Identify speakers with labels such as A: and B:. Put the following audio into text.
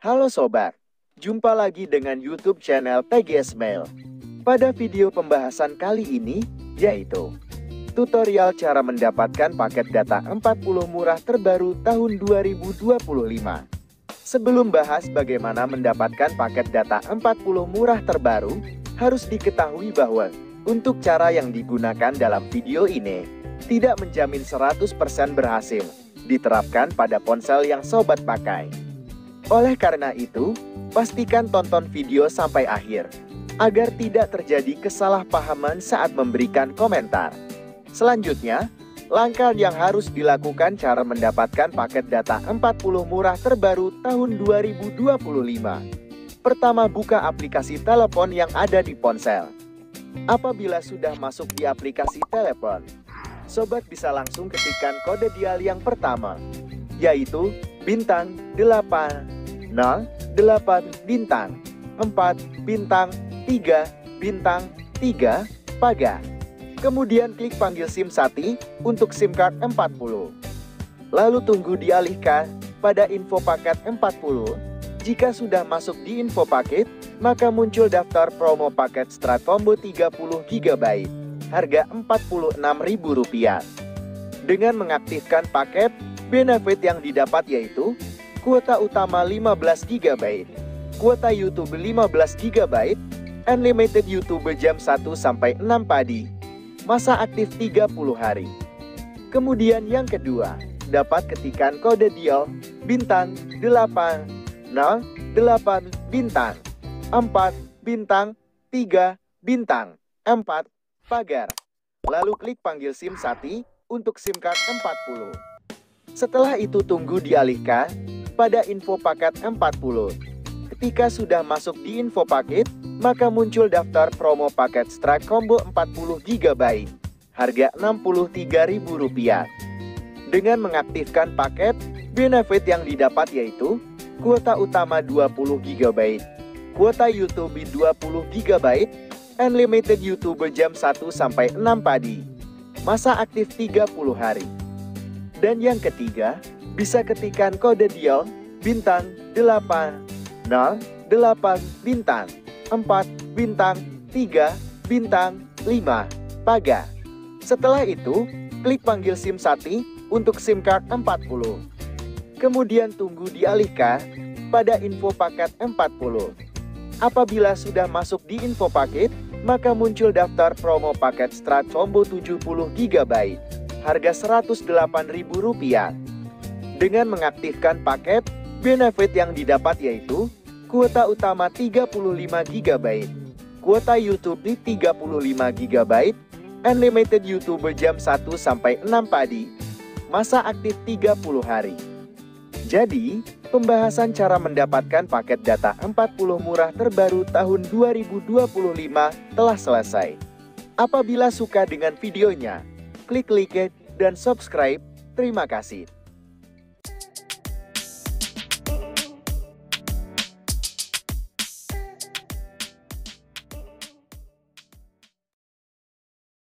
A: Halo sobat, jumpa lagi dengan YouTube channel TGS Mail. Pada video pembahasan kali ini, yaitu tutorial cara mendapatkan paket data 40 murah terbaru tahun 2025. Sebelum bahas bagaimana mendapatkan paket data 40 murah terbaru, harus diketahui bahwa untuk cara yang digunakan dalam video ini tidak menjamin 100% berhasil diterapkan pada ponsel yang sobat pakai. Oleh karena itu, pastikan tonton video sampai akhir, agar tidak terjadi kesalahpahaman saat memberikan komentar. Selanjutnya, langkah yang harus dilakukan cara mendapatkan paket data 40 murah terbaru tahun 2025. Pertama, buka aplikasi telepon yang ada di ponsel. Apabila sudah masuk di aplikasi telepon, sobat bisa langsung ketikkan kode dial yang pertama, yaitu bintang 808 bintang 4 bintang 3 bintang 3 pagar. Kemudian klik panggil SIM Sati untuk SIM card 40. Lalu tunggu dialihkan pada info paket 40. Jika sudah masuk di info paket, maka muncul daftar promo paket Strat Combo 30 GB. Harga Rp46.000. Dengan mengaktifkan paket, benefit yang didapat yaitu kuota utama 15 GB, kuota YouTube 15 GB, unlimited YouTube jam 1-6 pagi, masa aktif 30 hari. Kemudian yang kedua, dapat ketikan kode dial bintang 808 bintang 4 bintang 3 bintang 4 pagar. Lalu klik panggil SIM Sati untuk SIM card 40. Setelah itu tunggu dialihkan pada info paket 40. Ketika sudah masuk di info paket, maka muncul daftar promo paket Strat Combo 40 GB. Harga Rp63.000. Dengan mengaktifkan paket, benefit yang didapat yaitu kuota utama 20 GB, kuota YouTube 20 GB, unlimited YouTube jam 1-6 pagi, masa aktif 30 hari. Dan yang ketiga, bisa ketikan kode dial bintang 808 bintang 4 bintang 3 bintang 5 pagar. Setelah itu, klik panggil SIM Sati untuk SIM card 40. Kemudian tunggu dialihkan pada info paket 40. Apabila sudah masuk di info paket, maka muncul daftar promo paket Strat Combo 70 GB. Harga Rp108.000. Dengan mengaktifkan paket, benefit yang didapat yaitu kuota utama 35 GB, kuota YouTube 35 GB, unlimited YouTube jam 1-6 pagi, masa aktif 30 hari. Jadi, pembahasan cara mendapatkan paket data 40 murah terbaru tahun 2025 telah selesai. Apabila suka dengan videonya, klik like dan subscribe. Terima kasih.